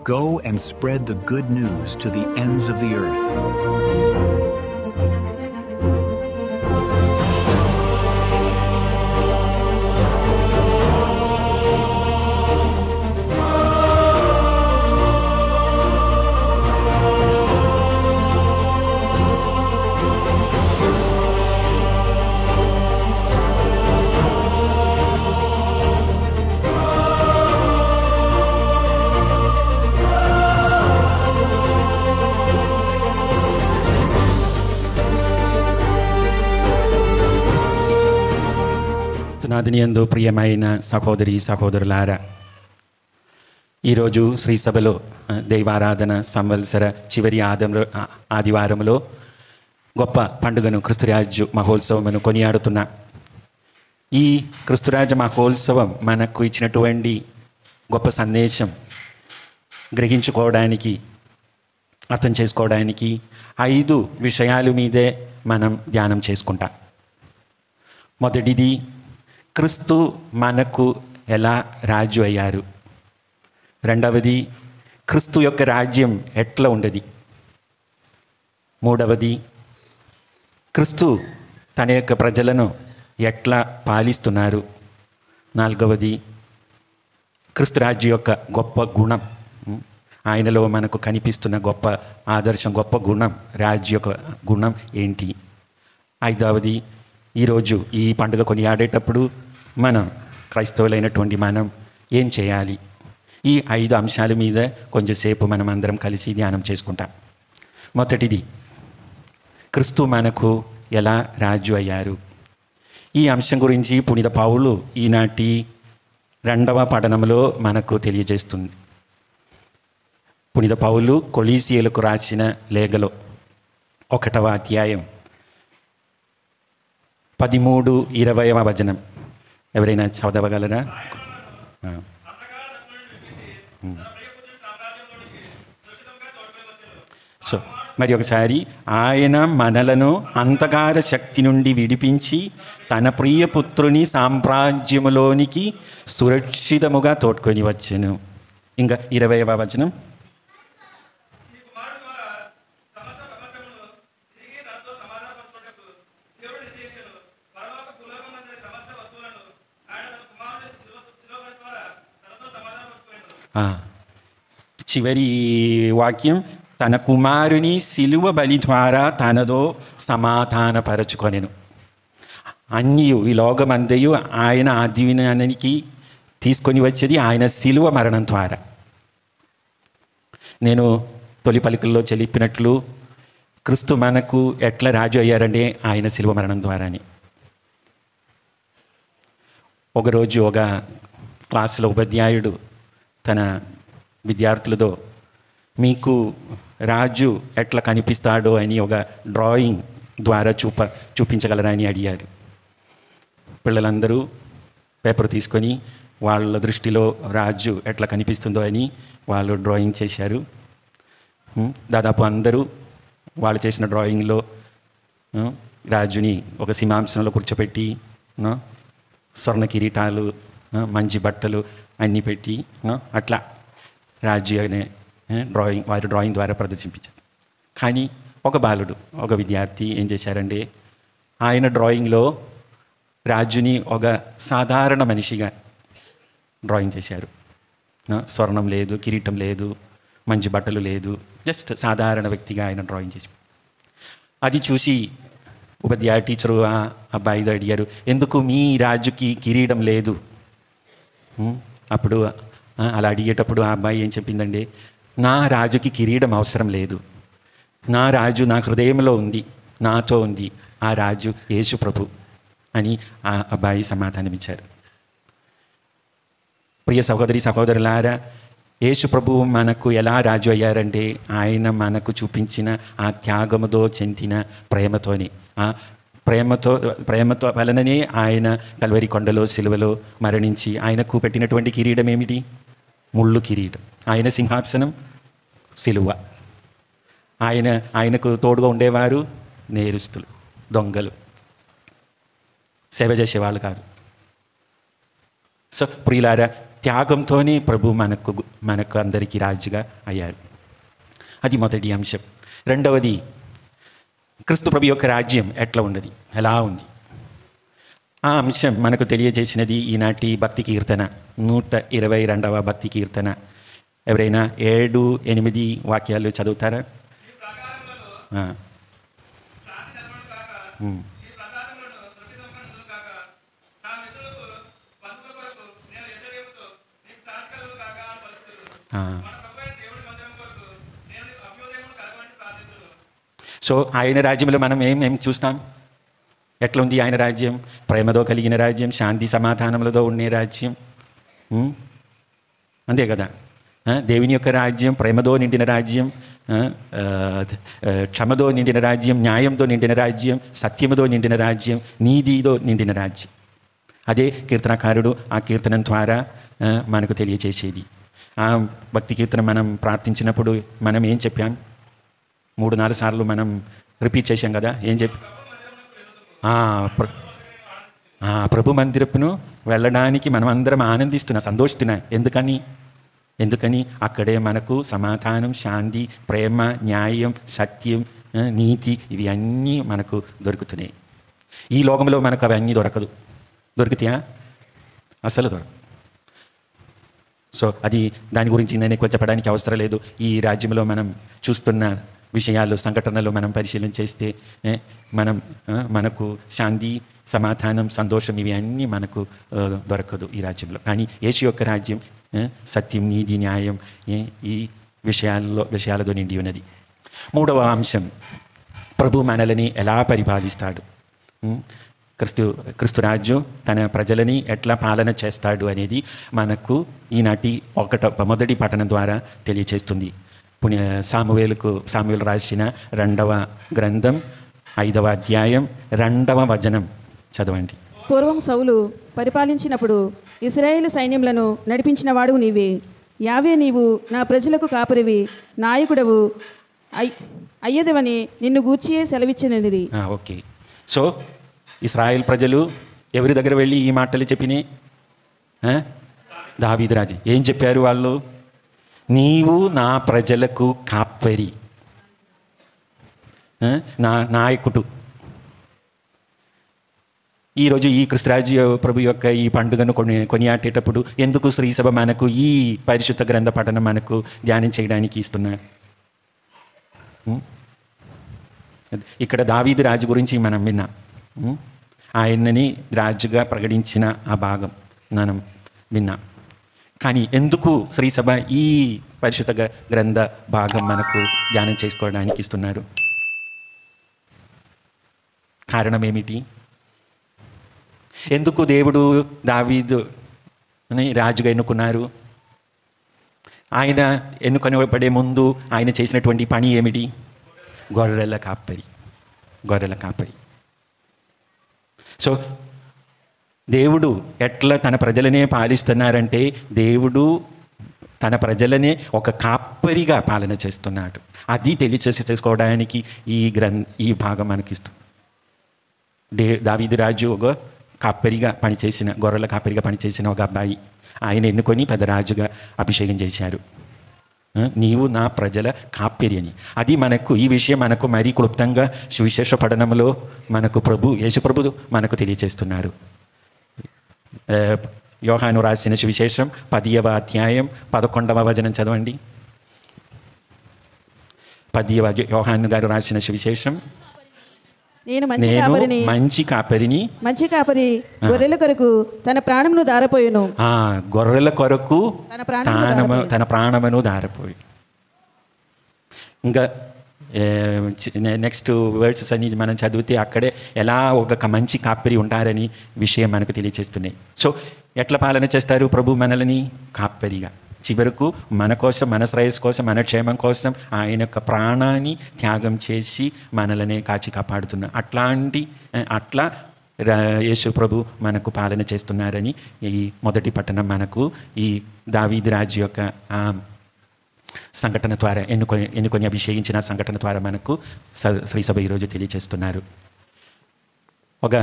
Go and spread the good news to the ends of the earth. నాదినియందు ప్రియమైన సహోదరి సహోదరులారా, ఈరోజు శ్రీసభలో దైవారాధన సంవత్సర చివరి ఆదివారంలో గొప్ప పండుగను క్రిస్తురాజ్య మహోత్సవమును కొనియాడుతున్నా. ఈ క్రిస్తురాజ్య మహోత్సవం మనకు ఇచ్చినటువంటి గొప్ప సందేశం గ్రహించుకోవడానికి, అర్థం చేసుకోవడానికి 5 విషయాల మీదే మనం ధ్యానం చేసుకుంటాం. మొదటిది, క్రీస్తు మనకు ఎలా రాజు అయ్యారు. రెండవది, క్రీస్తు యొక్క రాజ్యం ఎట్లా ఉండదు. మూడవది, క్రీస్తు తన యొక్క ప్రజలను ఎట్లా పాలిస్తున్నారు. నాలుగవది, క్రీస్తు రాజ్యం యొక్క గొప్ప గుణం, ఆయనలో మనకు కనిపిస్తున్న గొప్ప ఆదర్శం, గొప్ప గుణం, రాజ్యం యొక్క గుణం ఏంటి. ఐదవది, ఈరోజు ఈ పండుగ కొనియాడేటప్పుడు మనం క్రైస్తవులైనటువంటి మనం ఏం చేయాలి. ఈ 5 అంశాల మీద కొంచెంసేపు మనం అందరం కలిసి ధ్యానం చేసుకుంటాం. మొదటిది, క్రీస్తు మనకు ఎలా రాజు అయ్యారు. ఈ అంశం గురించి పునీత పౌలు ఈనాటి 2వ పఠనంలో మనకు తెలియజేస్తుంది. పునీత పౌలు కొలీసియులకు రాసిన లేఖలో 1వ అధ్యాయం 13-20వ వచనం ఎవరైనా చదవగలరా? సో మరి ఒకసారి, ఆయన మనలను అంధకార శక్తి నుండి విడిపించి తన ప్రియపుత్రుని సామ్రాజ్యములోనికి సురక్షితముగా తోడ్కొని వచ్చెను. ఇంకా 20వ వచనం, చివరి వాక్యం, తన కుమారుని శిలువ బలి ద్వారా తనతో సమాధానపరచుకొనెను. ఈ లోకమంతయు ఆయన ఆధీనానికి తీసుకొని వచ్చేది ఆయన శిలువ మరణం ద్వారా. నేను తొలి పలికల్లో చెప్పినట్లు క్రీస్తు మనకు ఎట్లా రాజు అయ్యారంటే ఆయన శిలువ మరణం ద్వారానే. ఒకరోజు ఒక క్లాసులో ఉపాధ్యాయుడు తన విద్యార్థులతో మీకు రాజు ఎట్లా కనిపిస్తాడో అని ఒక డ్రాయింగ్ ద్వారా చూపించగలరా అని అడిగారు. పిల్లలందరూ పేపర్ తీసుకొని వాళ్ళ దృష్టిలో రాజు ఎట్లా కనిపిస్తుందో అని వాళ్ళు డ్రాయింగ్ చేశారు. దాదాపు అందరూ వాళ్ళు చేసిన డ్రాయింగ్లో రాజుని ఒక సింహాసనంలో కూర్చోపెట్టి స్వర్ణ కిరీటాలు, మంచి బట్టలు అన్నీ పెట్టి అట్లా రాజు అనే వారి డ్రాయింగ్ ద్వారా ప్రదర్శించారు. కానీ ఒక బాలుడు, ఒక విద్యార్థి ఏం చేశారంటే ఆయన డ్రాయింగ్లో రాజుని ఒక సాధారణ మనిషిగా డ్రాయింగ్ చేశారు. స్వర్ణం లేదు, కిరీటం లేదు, మంచి బట్టలు లేదు, జస్ట్ సాధారణ వ్యక్తిగా ఆయన డ్రాయింగ్ చేసి. అది చూసి ఉపాధ్యాయ టీచరు ఆ అబ్బాయితో అడిగారు, ఎందుకు మీ రాజుకి కిరీటం లేదు? అప్పుడు అలా అడిగేటప్పుడు ఆ అబ్బాయి ఏం చెప్పిందండి, నా రాజుకి కిరీటం అవసరం లేదు, నా రాజు నా హృదయంలో ఉంది, నాతో ఉంది, ఆ రాజు యేసు ప్రభు అని ఆ అబ్బాయి సమాధానమిచ్చారు. ప్రియ సహోదరి సహోదరులారా, యేసు ప్రభువు మనకు ఎలా రాజు అయ్యారంటే ఆయన మనకు చూపించిన ఆ త్యాగముతో చెందిన ప్రేమతోనే, ఆ ప్రేమతో వలననే ఆయన కల్వరి కొండలో సిలువలో మరణించి ఆయనకు పెట్టినటువంటి కిరీటం ఏమిటి? ముళ్ళు కిరీటం. ఆయన సింహాసనం సిలువ. ఆయనకు తోడుగా ఉండేవారు నేరస్తులు, దొంగలు, సేవ చేసేవాళ్ళు కాదు. సో ప్రియులారా, త్యాగంతోనే ప్రభు మనకు అందరికీ రాజుగా అయ్యారు. అది మొదటి అంశం. రెండవది, క్రీస్తు ప్రభు యొక్క రాజ్యం ఎట్లా ఉన్నది, ఎలా ఉంది, ఆ అంశం మనకు తెలియజేసినది ఈనాటి భక్తి కీర్తన 122వ భక్తి కీర్తన. ఎవరైనా 7-8 వాక్యాలు చదువుతారా? సో ఆయన రాజ్యంలో మనం ఏం చూస్తాం? ఎట్లా ఉంది ఆయన రాజ్యం? ప్రేమతో కలిగిన రాజ్యం, శాంతి సమాధానములతో ఉండే రాజ్యం. అంతే కదా? దేవుని యొక్క రాజ్యం ప్రేమతో నిండిన రాజ్యం, క్షమతో నిండిన రాజ్యం, న్యాయంతో నిండిన రాజ్యం, సత్యముతో నిండిన రాజ్యం, నీతితో నిండిన రాజ్యం. అదే కీర్తనకారుడు ఆ కీర్తనం ద్వారా మనకు తెలియచేసేది. ఆ భక్తి కీర్తన మనం ప్రార్థించినప్పుడు మనం ఏం చెప్పాం? 3-4 సార్లు మనం రిపీట్ చేశాం కదా. ఏం చెప్పి ప్రభు మందిరపును వెళ్ళడానికి మనం అందరం ఆనందిస్తున్నాం, సంతోషిస్తున్నాం. ఎందుకని అక్కడే మనకు సమాధానం, శాంతి, ప్రేమ, న్యాయం, సత్యం, నీతి ఇవి అన్నీ మనకు దొరుకుతున్నాయి. ఈ లోకంలో మనకు అవన్నీ దొరుకుతాయా? అసలు దొరకదు. సో అది దాని గురించి నేను ఎక్కువ చెప్పడానికి అవసరం లేదు. ఈ రాజ్యంలో మనం చూస్తున్న విషయాలు, సంఘటనలు మనం పరిశీలన చేస్తే మనకు శాంతి, సమాధానం, సంతోషం ఇవి అన్నీ మనకు దొరకదు ఈ రాజ్యంలో. కానీ యేసు యొక్క రాజ్యం సత్యం, నీతి, న్యాయం ఈ విషయాలతో నిండి ఉన్నది. మూడవ అంశం, ప్రభు మనల్ని ఎలా పరిపాలిస్తాడు, క్రీస్తు రాజ్యం తన ప్రజలని ఎట్లా పాలన చేస్తాడు అనేది మనకు ఈనాటి మొదటి పఠనం ద్వారా తెలియచేస్తుంది. సామువేలు రాసిన 2వ గ్రంథం 5వ అధ్యాయం 2వ వచనం చదవండి. పూర్వం సౌలు పరిపాలించినప్పుడు ఇశ్రాయేలు సైన్యములను నడిపించిన వాడు నీవే. యావే, నీవు నా ప్రజలకు కాపరివి, నాయకుడవు అయ్యదవని నిన్ను గూర్చియే సెలవిచ్చినది. ఓకే. సో ఇశ్రాయేల్ ప్రజలు ఎవరి దగ్గర వెళ్ళి ఈ మాటలు చెప్పినాయి? దావీదు రాజు. ఏం చెప్పారు వాళ్ళు? నీవు నా ప్రజలకు కాపరి, నా నాయకుడు. ఈరోజు ఈ క్రీస్తురాజు ప్రభు యొక్క ఈ పండుగను కొనియాడేటప్పుడు ఎందుకు శ్రీసభ మనకు ఈ పరిశుద్ధ గ్రంథ పఠనం మనకు ధ్యానం చేయడానికి ఇస్తున్నారు? ఇక్కడ దావీదు రాజు గురించి మనం విన్నాం. ఆయనని రాజుగా ప్రకటించిన ఆ భాగం మనం విన్నాం. కానీ ఎందుకు శ్రీసభ ఈ పరిశుద్ధ గ్రంథ భాగం మనకు ధ్యానం చేసుకోవడానికి ఇస్తున్నారు? కారణం ఏమిటి? ఎందుకు దేవుడు దావీదుని రాజుగా ఎన్నుకున్నారు? ఆయన ఎన్నుకొనబడే ముందు ఆయన చేసినటువంటి పని ఏమిటి? గొర్రెల కాపరి. సో దేవుడు ఎట్లా తన ప్రజలనే పాలిస్తున్నారంటే, దేవుడు తన ప్రజలనే ఒక కాపరిగా పాలన చేస్తున్నాడు. అది చేసుకోవడానికి ఈ భాగం మనకిస్తుంది. దావీదు రాజు ఒక గొర్రెల కాపరిగా పనిచేసిన ఒక అబ్బాయి. ఆయన ఎన్నుకొని పెద్ద రాజుగా అభిషేకం చేశారు. నీవు నా ప్రజల కాపరి అని. అది మనకు ఈ విషయం మనకు మరీ క్లుప్తంగా సువిశేష పఠనంలో మనకు యేసు ప్రభు మనకు తెలియజేస్తున్నారు. యోహాను రాసిన సువిశేషం 10వ అధ్యాయం 11వ వచనం చదవండి. యోహాను గారు రాసిన సువిశేషం, నేను మంచి కాపరి గొర్రెల కొరకు తన ప్రాణమును దారపోయెను. గొర్రెల కొరకు తన ప్రాణమును దారపోయి. ఇంకా నెక్స్ట్ వర్డ్స్ అని మనం చదివితే అక్కడే ఎలా ఒక మంచి కాపరి ఉంటారని విషయం మనకు తెలియచేస్తున్నాయి. సో ఎట్లా పాలన చేస్తారు ప్రభు మనల్ని? కాపరిగా. చివరకు మన కోసం, మన శ్రేయస్సు కోసం, మన క్షేమం కోసం ఆయన యొక్క ప్రాణాన్ని త్యాగం చేసి మనల్ని కాచి కాపాడుతున్నారు. అట్లా యేసు ప్రభు మనకు పాలన చేస్తున్నారని ఈ మొదటి పట్టణం మనకు ఈ దావీదు రాజు యొక్క సంఘటన ద్వారా ఎన్నుకొని అభిషేకించిన సంఘటన ద్వారా మనకు శ్రీసభ ఈరోజు తెలియజేస్తున్నారు. ఒక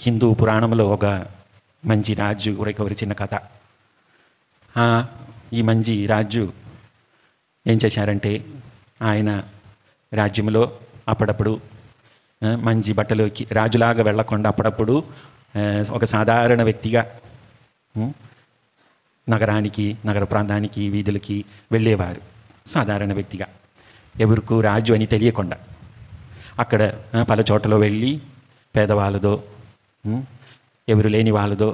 హిందూ పురాణంలో ఒక మంచి రాజు ఒక చిన్న కథ. ఈ మంచి రాజు ఏం చేశారంటే ఆయన రాజ్యంలో అప్పుడప్పుడు మంచి బట్టలోకి రాజులాగా వెళ్ళకుండా అప్పుడప్పుడు ఒక సాధారణ వ్యక్తిగా నగరానికి, నగర ప్రాంతానికి, వీధులకి వెళ్ళేవారు. సాధారణ వ్యక్తిగా, ఎవరికి రాజు అని తెలియకుండా అక్కడ పలు చోటలో వెళ్ళి పేదవాళ్ళతో, ఎవరు లేని వాళ్ళతో,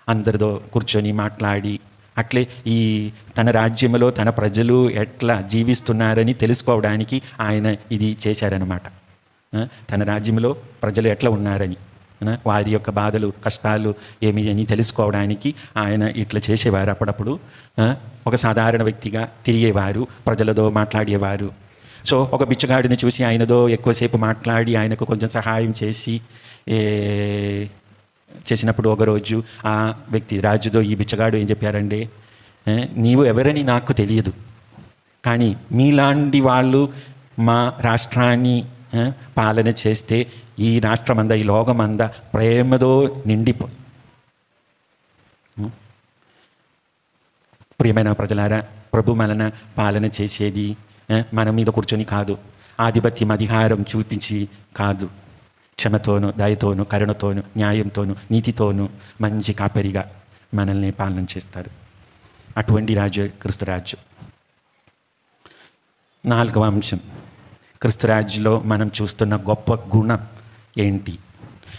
అందరితో కూర్చొని మాట్లాడి, అట్లే ఈ తన రాజ్యంలో తన ప్రజలు ఎట్లా జీవిస్తున్నారని తెలుసుకోవడానికి ఆయన ఇది చేశారనమాట. తన రాజ్యంలో ప్రజలు ఎట్లా ఉన్నారని, వారి యొక్క బాధలు, కష్టాలు ఏమి అని తెలుసుకోవడానికి ఆయన ఇట్లా చేసేవారు. అప్పుడప్పుడు ఒక సాధారణ వ్యక్తిగా తిరిగేవారు, ప్రజలతో మాట్లాడేవారు. సో ఒక బిచ్చగాడిని చూసి ఆయనతో ఎక్కువసేపు మాట్లాడి ఆయనకు కొంచెం సహాయం చేసినప్పుడు ఒకరోజు ఆ వ్యక్తి రాజుతో ఈ బిచ్చగాడు ఏం చెప్పారంటే, నీవు ఎవరని నాకు తెలియదు, కానీ మీలాంటి వాళ్ళు మా రాష్ట్రాన్ని పాలన చేస్తే ఈ రాష్ట్రమంతా, ఈ లోకమంతా ప్రేమతో నిండిపోయి. ప్రియమైన ప్రజలారా, ప్రభు మనన పాలన చేసేది మన మీద కూర్చొని కాదు, ఆధిపత్యం అధికారం చూపించి కాదు, క్షమతోనూ, దయతోనూ, కరుణతోనూ, న్యాయంతోనూ, నీతితోనూ మంచి కాపరిగా మనల్ని పాలన చేస్తారు. అటువంటి రాజు క్రీస్తురాజు. 4వ అంశం, క్రీస్తురాజులో మనం చూస్తున్న గొప్ప గుణం ఏంటి?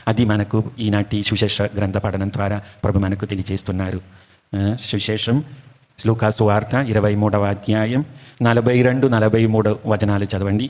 అది మనకు ఈనాటి సువిశేష గ్రంథ పఠనం ద్వారా ప్రభు మనకు తెలియజేస్తున్నారు. సువిశేషం లూకాసు వార్త 23వ అధ్యాయం 42-43 వచనాలు చదవండి.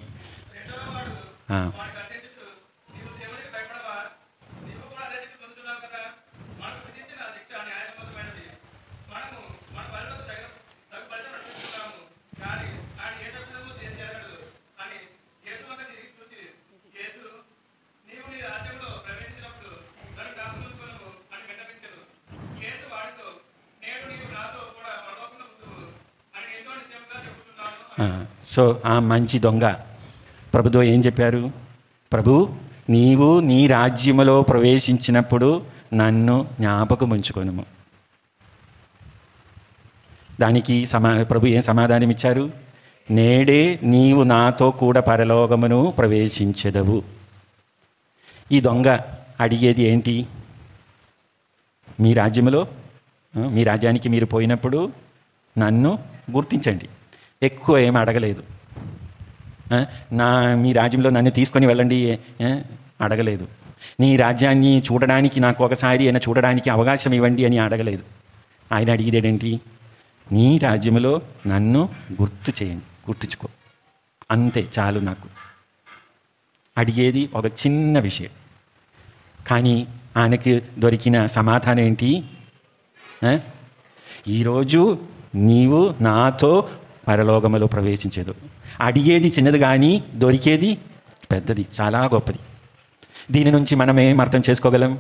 సో ఆ మంచి దొంగ ప్రభుతో ఏం చెప్పారు? ప్రభు, నీవు నీ రాజ్యములో ప్రవేశించినప్పుడు నన్ను జ్ఞాపకం ఉంచుకొనుము. దానికి ప్రభు ఏం సమాధానం ఇచ్చారు? నేడే నీవు నాతో కూడా పరలోకమును ప్రవేశించెదవు. ఈ దొంగ అడిగేది ఏంటి? మీ రాజ్యములో, మీ రాజ్యానికి మీరు పోయినప్పుడు నన్ను గుర్తించండి. ఎక్కువ ఏమి అడగలేదు. మీ రాజ్యంలో నన్ను తీసుకొని వెళ్ళండి అడగలేదు. నీ రాజ్యాన్ని చూడడానికి నాకు ఒకసారి అయినా చూడడానికి అవకాశం ఇవ్వండి అని అడగలేదు. ఆయన అడిగేదేంటి? నీ రాజ్యంలో నన్ను గుర్తు చేయండి, గుర్తుంచుకో, అంతే చాలు నాకు. అడిగేది ఒక చిన్న విషయం, కానీ ఆయనకి దొరికిన సమాధానం ఏంటి? ఈరోజు నీవు నాతో పరలోకములో ప్రవేశించేదు. అడిగేది చిన్నది కానీ దొరికేది పెద్దది, చాలా గొప్పది. దీని నుంచి మనం ఏం అర్థం చేసుకోగలం?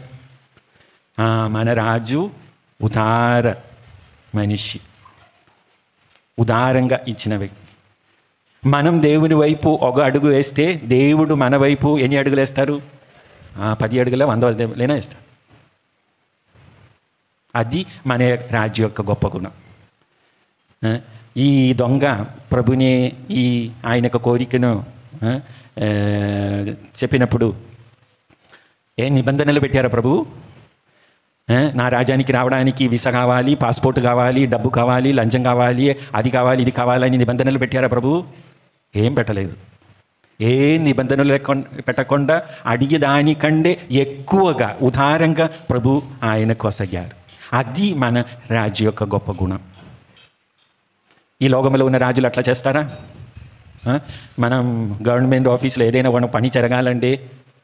మన రాజు ఉదార మనిషి, ఉదారంగా ఇచ్చిన వ్యక్తి. మనం దేవుని వైపు ఒక అడుగు వేస్తే దేవుడు మన వైపు ఎన్ని అడుగులు వేస్తారు? 10 అడుగుల 100 అడుగులైనా వేస్తారు. అది మన రాజు యొక్క గొప్ప గుణం. ఈ దొంగ ప్రభుని ఆయన యొక్క కోరికను చెప్పినప్పుడు ఏ నిబంధనలు పెట్టారా ప్రభు? నా రాజ్యానికి రావడానికి వీసా కావాలి, పాస్పోర్ట్ కావాలి, డబ్బు కావాలి, లంచం కావాలి, అది కావాలి, ఇది కావాలని నిబంధనలు పెట్టారా ప్రభు? ఏం పెట్టలేదు. ఏ నిబంధనలు పెట్టకుండా అడిగేదానికంటే ఎక్కువగా ఉదారంగా ప్రభు ఆయనకు ఒసగారు. అది మన రాజు యొక్క గొప్ప గుణం. ఈ లోకంలో ఉన్న రాజులు అట్లా చేస్తారా? మనం గవర్నమెంట్ ఆఫీస్లో ఏదైనా ఒక పని జరగాలంటే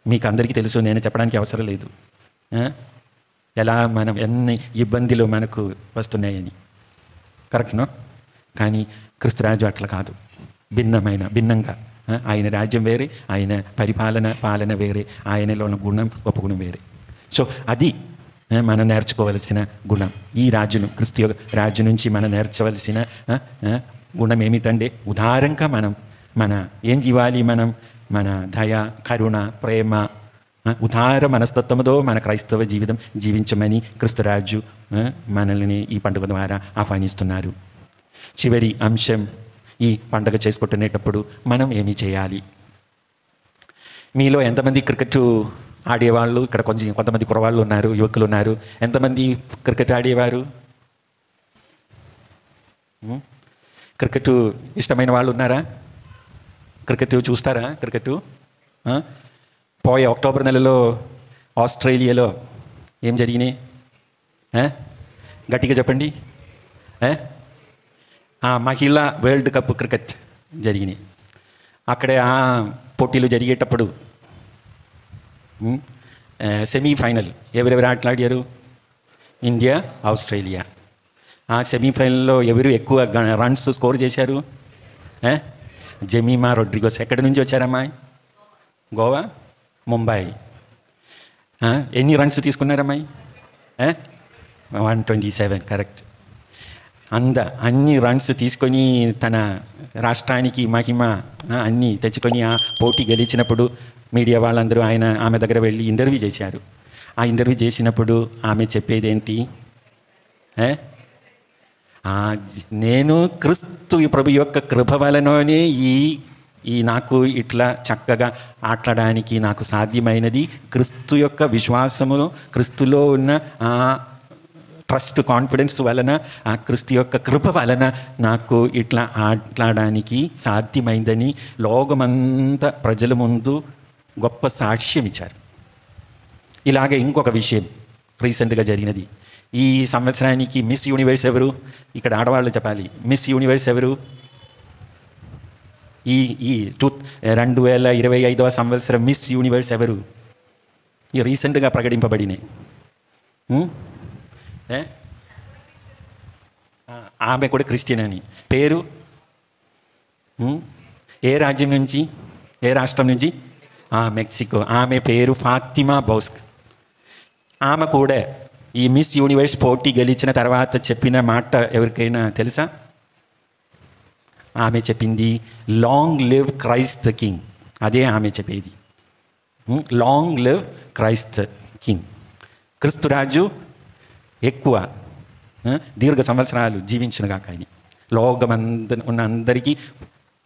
మీకు అందరికీ తెలుసు, నేను చెప్పడానికి అవసరం లేదు ఎలా మనం ఎన్ని ఇబ్బందులు మనకు వస్తున్నాయని. కరెక్ట్నో? కానీ క్రీస్తురాజు అట్లా కాదు. భిన్నంగా ఆయన రాజ్యం వేరే, ఆయన పాలన వేరే, ఆయనలో ఉన్న గుణం గొప్ప గుణం వేరే. సో అది మనం నేర్చుకోవలసిన గుణం. ఈ రాజును, క్రీస్తు రాజు నుంచి మనం నేర్చవలసిన గుణం ఏమిటంటే ఉదారంగా మనం ఏం ఇవ్వాలి? మన దయ, కరుణ, ప్రేమ, ఉదార మనస్తత్వంతో మన క్రైస్తవ జీవితం జీవించమని క్రీస్తురాజు మనల్ని ఈ పండుగ ద్వారా ఆహ్వానిస్తున్నారు. చివరి అంశం, ఈ పండుగ చేసుకుంటునేటప్పుడు మనం ఏమి చేయాలి? మీలో ఎంతమంది క్రికెట్ ఆడేవాళ్ళు? ఇక్కడ కొంతమంది కురవాళ్ళు ఉన్నారు, యువకులు ఉన్నారు. ఎంతమంది క్రికెట్ ఆడేవారు? క్రికెట్ ఇష్టమైన వాళ్ళు ఉన్నారా? క్రికెట్ చూస్తారా? క్రికెట్ పోయే అక్టోబర్ నెలలో ఆస్ట్రేలియాలో ఏం జరిగినాయి? గట్టిగా చెప్పండి. మహిళా వరల్డ్ కప్ క్రికెట్ జరిగినాయి. అక్కడే ఆ పోటీలు జరిగేటప్పుడు సెమీఫైనల్ ఎవరెవరు ఆటలాడారు? India, Australia. ఆ సెమీఫైనల్లో ఎవరు ఎక్కువ రన్స్ స్కోర్ చేశారు? జెమీమా రొడ్రిగోస్. ఎక్కడి నుంచి వచ్చారమ్మా? గోవా, ముంబై. ఎన్ని రన్స్ తీసుకున్నారమ్మాయి? 127. కరెక్ట్. అన్ని రన్స్ తీసుకొని తన రాష్ట్రానికి మహిమ అన్నీ తెచ్చుకొని ఆ పోటీ గెలిచినప్పుడు మీడియా వాళ్ళందరూ ఆమె దగ్గర వెళ్ళి ఇంటర్వ్యూ చేశారు. ఆ ఇంటర్వ్యూ చేసినప్పుడు ఆమె చెప్పేది ఏంటి? నేను క్రీస్తు ప్రభు యొక్క కృప వలననే ఈ నాకు ఇట్లా చక్కగా ఆటలాడడానికి నాకు సాధ్యమైనది క్రీస్తు యొక్క విశ్వాసములో, క్రీస్తులో ఉన్న ఆ ట్రస్ట్, కాన్ఫిడెన్స్ వలన, ఆ క్రీస్తు యొక్క కృప వలన నాకు ఇట్లా ఆటలాడడానికి సాధ్యమైందని లోకమంతా ప్రజల ముందు గొప్ప సాక్ష్యం ఇచ్చారు. ఇలాగే ఇంకొక విషయం రీసెంట్గా జరిగినది. ఈ సంవత్సరానికి మిస్ యూనివర్స్ ఎవరు? ఇక్కడ ఆడవాళ్ళు చెప్పాలి. మిస్ యూనివర్స్ ఎవరు? ఈ 2025వ సంవత్సరం మిస్ యూనివర్స్ ఎవరు? ఈ రీసెంట్గా ప్రకటింపబడినాయి. ఆమె కూడా క్రిస్టియన్ అని. పేరు? ఏ రాజ్యం నుంచి, ఏ రాష్ట్రం నుంచి? మెక్సికో. ఆమె పేరు ఫాతిమా బౌస్క్. ఆమె కూడా ఈ మిస్ యూనివర్స్ పోటీ గెలిచిన తర్వాత చెప్పిన మాట ఎవరికైనా తెలుసా? ఆమె చెప్పింది, long live Christ the king. అదే ఆమె చెప్పేది. Long live Christ king. క్రీస్తురాజు ఎక్కువ దీర్ఘ సంవత్సరాలు జీవించిన కానీ లోకమందరి ఉన్న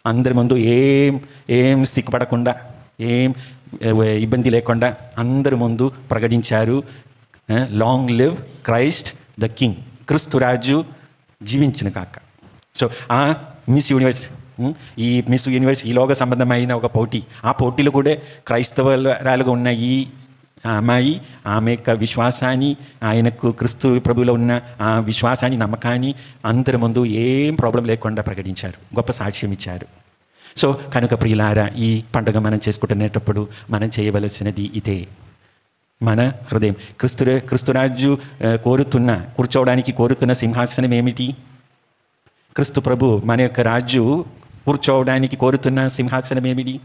అందరి ముందు ఏం సిగ్గుపడకుండా, ఏం ఇబ్బంది లేకుండా అందరి ముందు ప్రకటించారు, long live Christ the king. క్రీస్తురాజు జీవించిన కాక. సో ఆ మిస్ యూనివర్స్, ఈ మిస్ యూనివర్స్ ఈ లోక సంబంధమైన ఒక పోటీ. ఆ పోటీలో కూడా క్రైస్తవురాలుగా ఉన్న ఈ అమ్మాయి ఆమె యొక్క విశ్వాసాన్ని, ఆయనకు క్రీస్తు ప్రభువులో ఉన్న ఆ విశ్వాసాన్ని, నమ్మకాన్ని అందరి ముందు ఏం ప్రాబ్లం లేకుండా ప్రకటించారు, గొప్ప సాక్ష్యం ఇచ్చారు. సో కనుక ప్రియులారా, ఈ పండుగ మనం చేసుకుంటునేటప్పుడు మనం చేయవలసినది ఇదే. మన హృదయం క్రీస్తురాజు కూర్చోవడానికి కోరుతున్న సింహాసనం ఏమిటి? క్రీస్తు ప్రభు మన యొక్క రాజు కూర్చోవడానికి కోరుతున్న సింహాసనం ఏమిటి?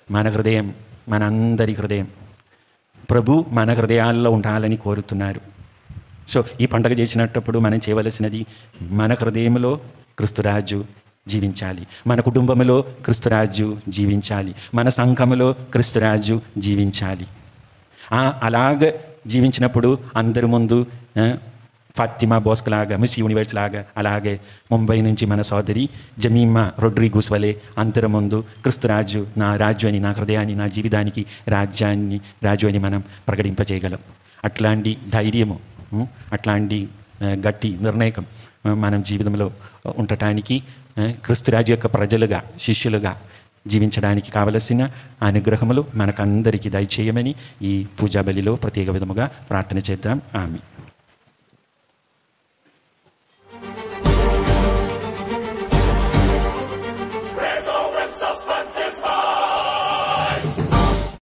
మన హృదయం, మన అందరి హృదయం. ప్రభు మన హృదయాల్లో ఉండాలని కోరుతున్నారు. సో ఈ పండుగ చేసినప్పుడు మనం చేయవలసినది, మన హృదయంలో క్రీస్తురాజు జీవించాలి, మన కుటుంబంలో క్రీస్తురాజు జీవించాలి, మన సంఘములో క్రీస్తురాజు జీవించాలి. అలాగ జీవించినప్పుడు అందరి ముందు ఫాతిమా బౌస్క్ లాగా, మిస్ యూనివర్స్ లాగా, అలాగే ముంబై నుంచి మన సోదరి జమీమా రొడ్రిగోస్ వలె అందరి ముందు క్రీస్తురాజు నా రాజు అని, నా హృదయాన్ని, నా జీవితానికి రాజు అని మనం ప్రకటింపజేయగలం. అట్లాంటి ధైర్యము, అట్లాంటి గట్టి నిర్ణయం మనం జీవితంలో ఉండటానికి, క్రీస్తురాజు యొక్క ప్రజలుగా, శిష్యులుగా జీవించడానికి కావలసిన అనుగ్రహములు మనకందరికీ దయచేయమని ఈ పూజా బలిలో ప్రత్యేక విధముగా ప్రార్థన చేద్దాం. ఆమేన్.